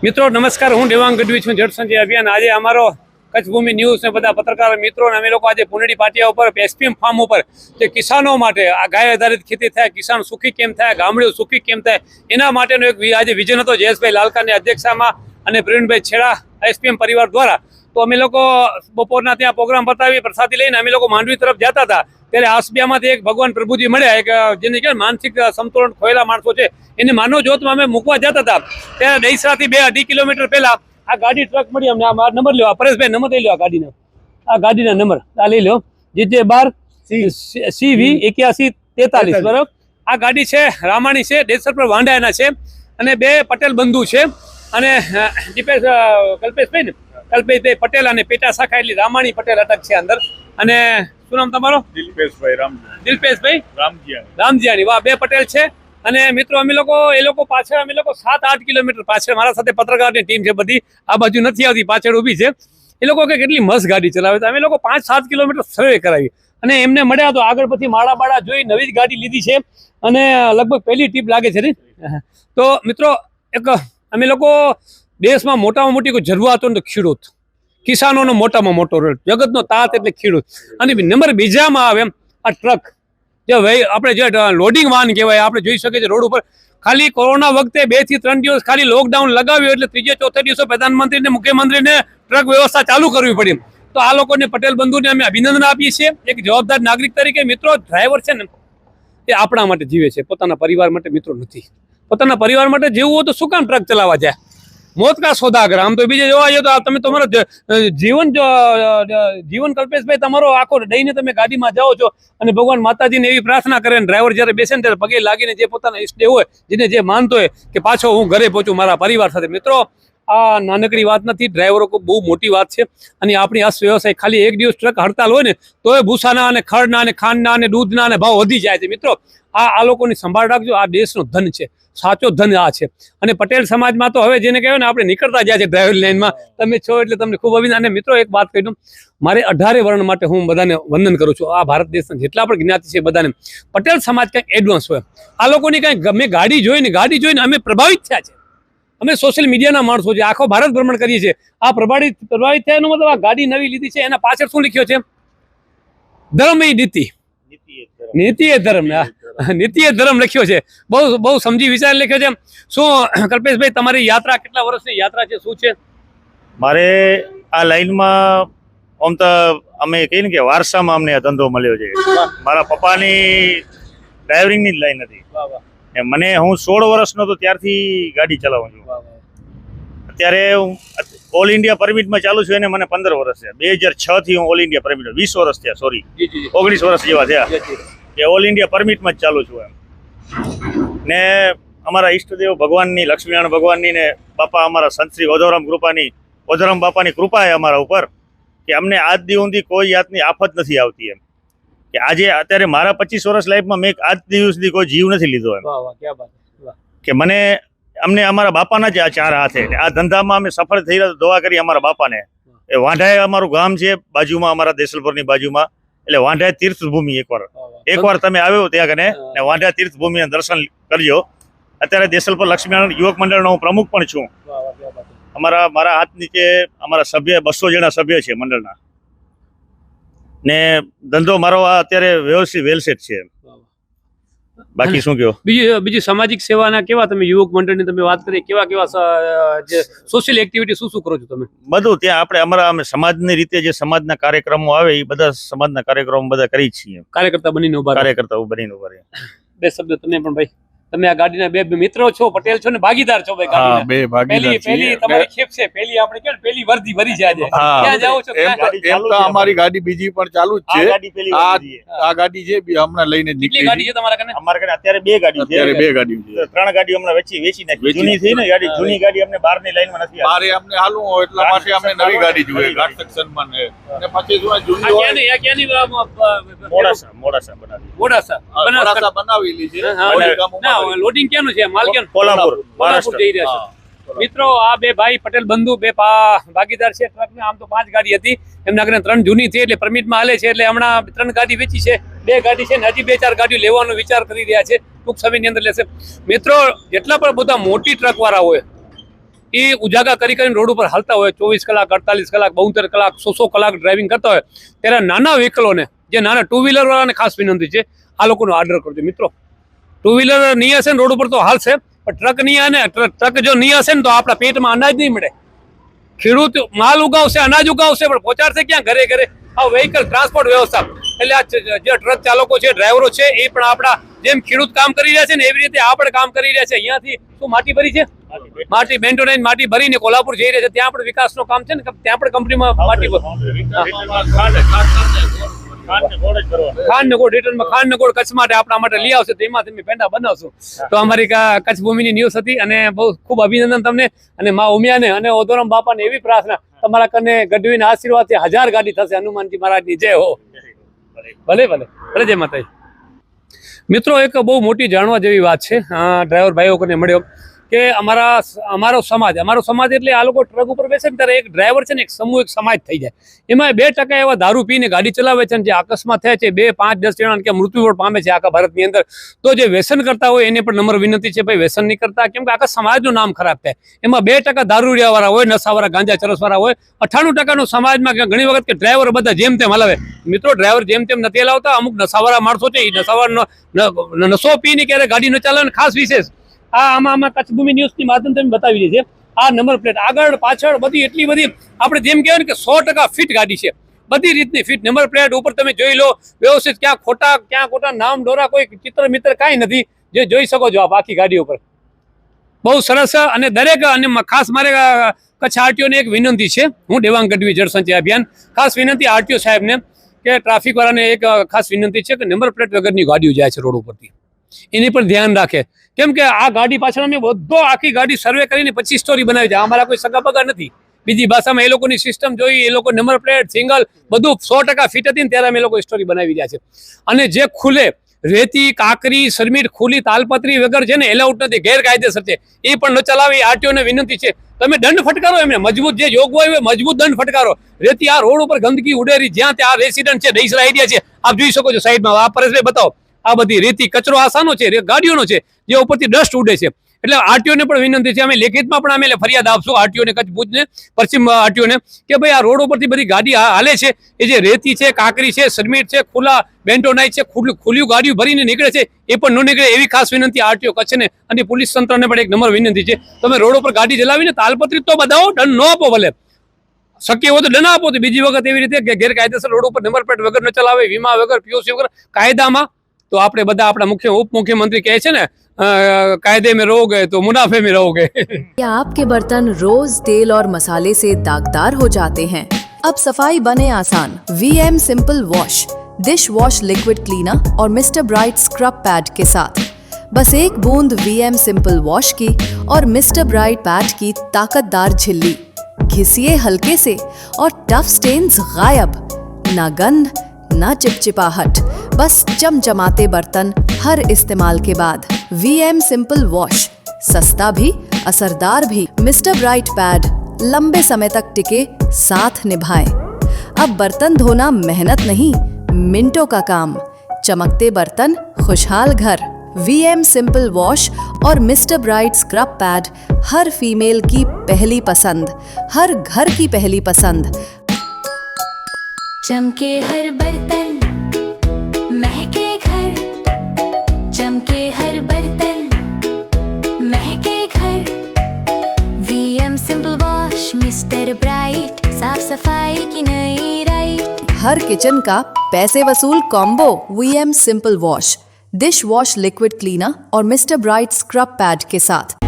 મિત્રો નમસ્કાર, હું દેવાંગ ગઢવી છું, જળ સંચય અભિયાન। આજે અમારો કચ્છ ભૂમિ ન્યૂઝ ને બધા પત્રકાર મિત્રો અમે લોકો આજે પુનેડી પાટિયા ઉપર એસપીએમ ફાર્મ ઉપર જે કિસાનો માટે આ ગાય આધારિત ખેતી થાય, કિસાન સુખી કેમ થાય, ગામડું સુખી કેમ થાય, એના માટેનો એક આજે વિઝન હતો જયેશભાઈ લાલકાની અધ્યક્ષતામાં અને પ્રવીણભાઈ છેડા એસપીએમ પરિવાર દ્વારા। તો અમે લોકો બપોરના ત્યાં પ્રોગ્રામ બતાવી પ્રસાદી લઈને અમે લોકો માંડવી તરફ જતા હતા ત્યારે આસબિયામાંથી એક ભગવાન પ્રભુજી મળ્યા, એક જેને કહેવાય માનસિક સંતુલન ખોયેલા માણસો છે, એને માનવ જ્યોતમાં અમે મૂકવા જતા હતા ત્યારે દહીસરાથી 2-2.5 કિલોમીટર પહેલા આ ગાડી ટ્રક મળી અમને। આ નંબર લ્યો, પરેશભાઈ નંબર લઈ લો, આ ગાડીના નંબર આ લઈ લો, JJ12 CV 8143 બરાબર। આ ગાડી છે રામાણી છે, દેસર પર વાંડાના છે અને 2 પટેલ બંધુ છે અને દીપેશ કલ્પેશભાઈ ને કલ્પેશભાઈ પટેલ અને પેટા શાખા એટલે રામાણી પટેલ અટક છે અંદર। અને શું નામ તમારો? દિલપેશભાઈ રામજીયાણી। વાહ, 2 પટેલ છે। અને મિત્રો અમે લોકો એ લોકો પાછળ અમે લોકો 7-8 કિલોમીટર પાછળ, મારા સાથે પત્રકારની ટીમ છે બધી, આ બાજુ નથી આવતી, પાછળ ઊભી છે। એ લોકો કે કેટલી મસ્ત ગાડી ચલાવે તો અમે લોકો 5-7 કિલોમીટર સર્વે કરાવી અને એમને મળ્યા તો આગળ પછી માળા જોઈ નવી જ ગાડી લીધી છે અને લગભગ પહેલી ટીપ લાગે છે ને। તો મિત્રો એક અમે લોકો દેશમાં મોટામાં મોટી કોઈ જરૂરિયાત હોય તો ખેડૂત, કિસાનોનો મોટામાં મોટો રોલ, જગતનો તાત એટલે ખેડૂત। અને નંબર બીજામાં આવે આ ટ્રક, જે ભાઈ આપણે જે લોડિંગ વાહન કહેવાય, આપણે જોઈ શકીએ છીએ રોડ ઉપર ખાલી કોરોના વખતે 2 થી 3 દિવસ ખાલી લોકડાઉન લગાવ્યું એટલે 3-4 દિવસો પ્રધાનમંત્રીને મુખ્યમંત્રીને ટ્રક વ્યવસ્થા ચાલુ કરવી પડી। તો આ લોકોને પટેલ બંધુને અમે અભિનંદન આપીએ છીએ એક જવાબદાર નાગરિક તરીકે। મિત્રો ડ્રાઈવર છે ને એ આપણા માટે જીવે છે, પોતાના પરિવાર માટે મિત્રો નથી। પોતાના પરિવાર માટે જીવવું હોય તો શું કામ ટ્રક ચલાવવા જાય? મોત કા સોદાગર। આમ તો બીજે જોવા જઈએ તો તમે તમારો જીવન કલ્પેશભાઈ તમારો આખો દઈને તમે ગાડીમાં જાઓ છો અને ભગવાન માતાજીને એવી પ્રાર્થના કરે, ડ્રાઈવર જ્યારે બેસે ને ત્યારે પગે લાગીને જે પોતાના ઈષ્ટદેવ હોય, જેને જે માનતો હોય કે પાછો હું ઘરે પહોંચું મારા પરિવાર સાથે। મિત્રો આ નાનકડી વાત નથી, ડ્રાઈવરો બહુ મોટી વાત છે। અને આપણી અર્થ વ્યવસાય ખાલી એક દિવસ ટ્રક હડતાલ હોય ને તો એ ભૂસાના અને ખડના અને ખાંડના અને દૂધના અને ભાવ વધી જાય છે। મિત્રો આ લોકોની સંભાળ રાખજો, આ દેશનો ધન છે, સાચો ધન આ છે। અને પટેલ સમાજમાં તો હવે જેને કહેવાય ને આપણે નીકળતા જાય છે ડ્રાઈવર લાઈનમાં, તમે છો એટલે તમને ખૂબ અભિનંદન। અને મિત્રો એક વાત કહી દઉં, મારે 18 વર્ણ માટે હું બધાને વંદન કરું છું। આ ભારત દેશના જેટલા પણ જ્ઞાતિ છે બધાને પટેલ સમાજ કંઈક એડવાન્સ હોય, આ લોકોની કંઈક ગમે ગાડી જોઈને અમે પ્રભાવિત થયા છે। અમે સોશિયલ મીડિયાના માણસો છે, આખો ભારત ભ્રમણ કરીએ છીએ। આ પ્રભાવિત થયાનો મતલબ આ ગાડી નવી લીધી છે એના પાછળ શું લખ્યો છે? ધર્મ એ નીતિ, નીતિ એ ધર્મ, નીતિ એ ધર્મ લખ્યો છે। બહુ સમજી વિચાર લખ્યો છે। શું કલ્પેશભાઈ તમારી યાત્રા કેટલા વર્ષની યાત્રા છે, શું છે? મારે આ લાઈનમાં આમ તો અમે કહીએ ને કે વારસામાં અમને આ ધંધો મળ્યો છે। મારા પપ્પાની ડ્રાઇવિંગની જ લાઈન હતી, મને હું 16 વર્ષનો હતો ત્યારથી ગાડી ચલાવું છું। અત્યારે હું ઓલ ઇન્ડિયા પરમિટમાં ચાલુ છું, એને મને 15 વર્ષ છે। 2006 થી હું ઓલ ઇન્ડિયા પરમિટ, 20 વર્ષ થયા, સોરી 19 વર્ષ જેવા થયા કે ઓલ ઇન્ડિયા પરમિટમાં જ ચાલુ છું એમ। ને અમારા ઈષ્ટદેવ ભગવાનની, લક્ષ્મીનારાયણ ભગવાનની ને બાપા અમારા સંત શ્રી ઓધરામ બાપાની કૃપા છે અમારા ઉપર કે અમને આજ દી સુધી કોઈ જાતની આફત નથી આવતી એમ। કે આજે અત્યારે મારા 25 વર્ષ લાઈફમાં મેં આજ દિવસ સુધી કોઈ જીવ નથી લીધો એમ। કે અમને અમારા બાપાના જ આ 4 હાથે આ ધંધામાં અમે સફળ થઈ રહ્યા, દુઆ કરી અમારા બાપાને। એ વાંઢાએ અમારું ગામ છે બાજુમાં, અમારા દેસલપુરની બાજુમાં, એટલે વાંઢાએ તીર્થભૂમિ એકવાર તમે આવ્યો ત્યાં કને ને વાંઢા તીર્થભૂમિના દર્શન કરજો। અત્યારે દેસલપુર લક્ષ્મીનારાયણ યુવક મંડળનો હું પ્રમુખ પણ છું। મારા હાથ નીચે અમારા સભ્ય 200 જણા સભ્ય છે મંડળના, ને ધંધો મારો આ અત્યારે વ્યવસ્થિત વેલસેટ છે। બાકી શું કહો? બીજી સામાજિક સેવાના કેવા તમે યુવક મંડળની તમે વાત કરી, કેવા જે સોશિયલ એક્ટિવિટી શું કરો છો તમે? બધું ત્યાં અમે સમાજની રીતે જે સમાજના કાર્યક્રમો આવે એ બધા સમાજના કાર્યક્રમો બધા કરી જ છીએ। કાર્યકર્તા બનીને ઉભા રહે। 2 શબ્દ તમે પણ ભાઈ, તમે આ ગાડીના 2 મિત્રો છો, પટેલ છો ને ભાગીદાર છો ભાઈ ગાડીના। પહેલી તમારી ખેપ છે, પહેલી આપણે કે પહેલી વર્દી ભરી છે આજે। ક્યાં જાઓ છો? એમ તો અમારી ગાડી બીજી પણ ચાલુ જ છે। આ ગાડી છે હમણાં લઈને નીકળી। ગાડી છે તમારા કને? અમારા કને અત્યારે 2 ગાડી છે। 2 ગાડી છે, 3 ગાડી હમણાં વેચી નાખી, જૂની થઈ ને ગાડી, જૂની ગાડી અમને બહારની લાઈનમાં નથી મારે અમને હાલવું હોય એટલા માટે અમને નવી ગાડી જોઈએ ઘાટ સેક્શનમાં ને પછી જો જૂની હોય મોડાસા બનાવેલી છે। લોડિંગ ક્યાંનું છે? માલ ક્યાંનું? કોલ્હાપુર જઈ રહ્યા છે। મિત્રો આ 2 ભાઈ પટેલ બંધુ 2 ભાગીદાર છે ટ્રકને। આમ તો 5 ગાડી હતી, એમના ઘરે 3 જૂની થઈ એટલે પરમિટમાં હાલે છે, એટલે હમણાં 3 ગાડી વેચી છે, 2 ગાડી છે ને હજી 2-4 ગાડીઓ લેવાનો વિચાર કરી રહ્યા છે, ટૂંક સમયની અંદર લેશે। મિત્રો જેટલા પણ બધા મોટી ટ્રક વાળા હોય એ ઉજાગર કરીને રોડ ઉપર હાલતા હોય 24 કલાક 48 કલાક 72 કલાક 100 કલાક ડ્રાઇવિંગ કરતા હોય ત્યારે નાના વ્હીકલોને જે નાના ટુ વ્હીલર વાળાને ખાસ વિનંતી છે આ લોકોનો આર્ડર કરજો મિત્રો. ટુ વ્હીલર નહીં હશે ને રોડ ઉપર તો હાલશે, પણ ટ્રક નહીં આવે ને, ટ્રક જો નહીં હશે ને તો આપણા પેટમાં અનાજ નહીં મળે. ખેડૂત માલ ઉગાવશે, અનાજ ઉગાવશે, પણ પહોંચાડશે ક્યાં ઘરે ઘરે? આ વ્હીકલ ટ્રાન્સપોર્ટ વ્યવસ્થા એટલે આ જે ટ્રક ચાલકો છે, ડ્રાઈવરો છે, એ પણ આપણા જેમ ખેડૂત કામ કરી રહ્યા છે ને એવી રીતે આપણે કામ કરી રહ્યા છે. અહીંયાથી શું માટી ભરી છે? માટી બેન્ટોનાઇઝ માટી ભરીને કોલ્હાપુર જઈ રહ્યા છે. ત્યાં પણ વિકાસનું કામ છે ને, ત્યાં પણ કંપનીમાં માટી ખાંડ ગોળ રિટર્નમાં ખાંડ ગોળ કચ્છ માટે આપણા માટે લઈ આવશે, તો એમાંથી અમે પેંડા બનાવશું. તો અમારી કચ્છ ભૂમિની ન્યૂઝ હતી અને બહુ ખૂબ અભિનંદન તમને અને મા ઉમિયાને અને ઓદોરામ બાપાને એવી પ્રાર્થના તમારા કને ગઢવીના આશીર્વાદથી 1000 ગાડી થશે. હનુમાનજી મહારાજની જય હો. ભલે ભલે ભલે, જય માતાજી. મિત્રો, એક બહુ મોટી જાણવા જેવી વાત છે ડ્રાઈવર ભાઈઓને મળ્યો કે અમારો સમાજ એટલે આ લોકો ટ્રક ઉપર બેસે ને ત્યારે એક ડ્રાઈવર છે ને એક સમૂહ, એક સમાજ થઈ જાય. એમાં 2% એવા દારૂ પીને ગાડી ચલાવે છે ને જે અકસ્માત થયા છે 2, 5, 10 જણા કે મૃત્યુ પણ પામે છે આખા ભારતની અંદર. તો જે વ્યસન કરતા હોય એને પણ નમ્ર વિનંતી છે, ભાઈ વ્યસન નહીં કરતા, કેમ કે આખા સમાજનું નામ ખરાબ થાય. એમાં 2% દારૂડિયાવાળા હોય, નશાવાળા, ગાંજા ચરસવાળા હોય. 98% સમાજમાં ઘણી વખત કે ડ્રાઈવર બધા જેમ તેમ હલાવે. મિત્રો, ડ્રાઈવર જેમ તેમ નથી હલાવતા. અમુક નશાવાળા માણસો છે, એ નશો પીને ક્યારે ગાડી ન ચલાવે. ખાસ વિશેષ આમાં કચ્છ ભૂમિ ન્યૂઝની માધ્યમ તમે બતાવી છે. આ નંબર પ્લેટ આગળ પાછળ બધી એટલી બધી આપણે જેમ કહેવાય ને કે 100% ફિટ ગાડી છે, બધી રીતની ફિટ. નંબર પ્લેટ ઉપર તમે જોઈ લો વ્યવસ્થિત, ક્યાં ખોટા નામ ડોરા, કોઈ ચિત્ર મિત્ર કાંઈ નથી, જે જોઈ શકો છો આપ આખી ગાડી ઉપર. બહુ સરસ. અને દરેક અને ખાસ મારે કચ્છ આરટીઓને એક વિનંતી છે. હું દેવાંગ ગઢવી જળસંચય અભિયાન ખાસ વિનંતી આરટીઓ સાહેબને કે ટ્રાફિક વાળાને એક ખાસ વિનંતી છે કે નંબર પ્લેટ વગરની ગાડીઓ જાય છે રોડ ઉપરથી, એની પર ધ્યાન રાખે. કેમ કે આ ગાડી પાછળ અમે બધો આખી ગાડી સર્વે કરીને પછી સ્ટોરી બનાવી છે. અમારા કોઈ સગા પગા નથી, બીજી ભાષામાં એ લોકોની સિસ્ટમ જોઈ, એ લોકો નંબર પ્લેટ સિંગલ બધું 100% ફિટ હતી ને ત્યારે અમે લોકો સ્ટોરી બનાવી રહ્યા છે. અને જે ખુલે રેતી, કાંકરી, સરમીટ ખુલ્લી તાલપત્રી વગર છે ને એલાઉટ નથી, ગેરકાયદેસર છે, એ પણ ન ચલાવી. આરટીઓને વિનંતી છે તમે દંડ ફટકારો એમને, મજબૂત જે જોગવાઈ હોય મજબૂત દંડ ફટકારો. રેતી આ રોડ ઉપર ગંદકી ઉડેરી, જ્યાં ત્યાં રેસિડન્ટ છે, દહીસરા એરિયા છે, આપ જોઈ શકો છો સાઈડમાં. આ પરેશભાઈ બતાવો, આ બધી રેતી કચરો આસાનો છે, ગાડીઓનો છે, જે ઉપરથી ડસ્ટ ઉડે છે. એટલે આરટીઓને પણ વિનંતી છે, અમે લેખિતમાં પણ અમે ફરિયાદ આપશું આરટીઓને, કચ્છ ભુજને, પશ્ચિમ આરટીઓને, કે ભાઈ આ રોડ ઉપરથી બધી ગાડી હાલે છે, એ જે રેતી છે, કાંકરી છે, સરમીટ છે, ખુલ્લા બેન્ટોનાઇઝ છે, ખુલ્લી ગાડીઓ ભરીને નીકળે છે, એ પણ ન નીકળે એવી ખાસ વિનંતી આરટીઓ કચ્છને અને પોલીસ તંત્રને પણ એક નંબર વિનંતી છે. તમે રોડ ઉપર ગાડી ચલાવીને તાલપત્રી તો બતાવો, દંડ ન આપો, ભલે શક્ય હોય તો દંડ આપો. તો બીજી વખત એવી રીતે ગેરકાયદેસર રોડ ઉપર નંબર પ્લેટ વગર ન ચલાવે, વીમા વગર, પીઓસી વગર, કાયદામાં. તો આપણે બધા આપણા ઉપमुख्यमंत्री કહે છે ને, कायदे में रहोगे तो मुनाफे में रहोगे. क्या आपके बर्तन रोज तेल और मसाले से दागदार हो जाते हैं? अब सफाई बने आसान. VM simple wash dish wash liquid cleaner और मिस्टर ब्राइट स्क्रब पैड के साथ. बस एक बूंद VM सिंपल वॉश की और मिस्टर ब्राइट पैड की ताकतदार झिल्ली, घिसिए हल्के से और टफ स्टेन्स गायब. ना गंध ना चिपचिपाहट, बस चमचमाते बर्तन हर इस्तेमाल के बाद. VM सिंपल वॉश, सस्ता भी असरदार भी. मिस्टर ब्राइट पैड लंबे समय तक टिके, साथ निभाए. अब बर्तन धोना मेहनत नहीं, मिनटों का काम. चमकते बर्तन, खुशहाल घर. VM सिंपल वॉश और मिस्टर ब्राइट स्क्रब पैड हर फीमेल की पहली पसंद, हर घर की पहली पसंद. चमके हर बर्तन, महके घर. चमके हर बर्तन, महके घर. VM simple wash, mister bright, साफ सफाई की नई राइट. हर किचन का पैसे वसूल combo. VM simple wash dish wash liquid cleaner और मिस्टर ब्राइट स्क्रब पैड के साथ.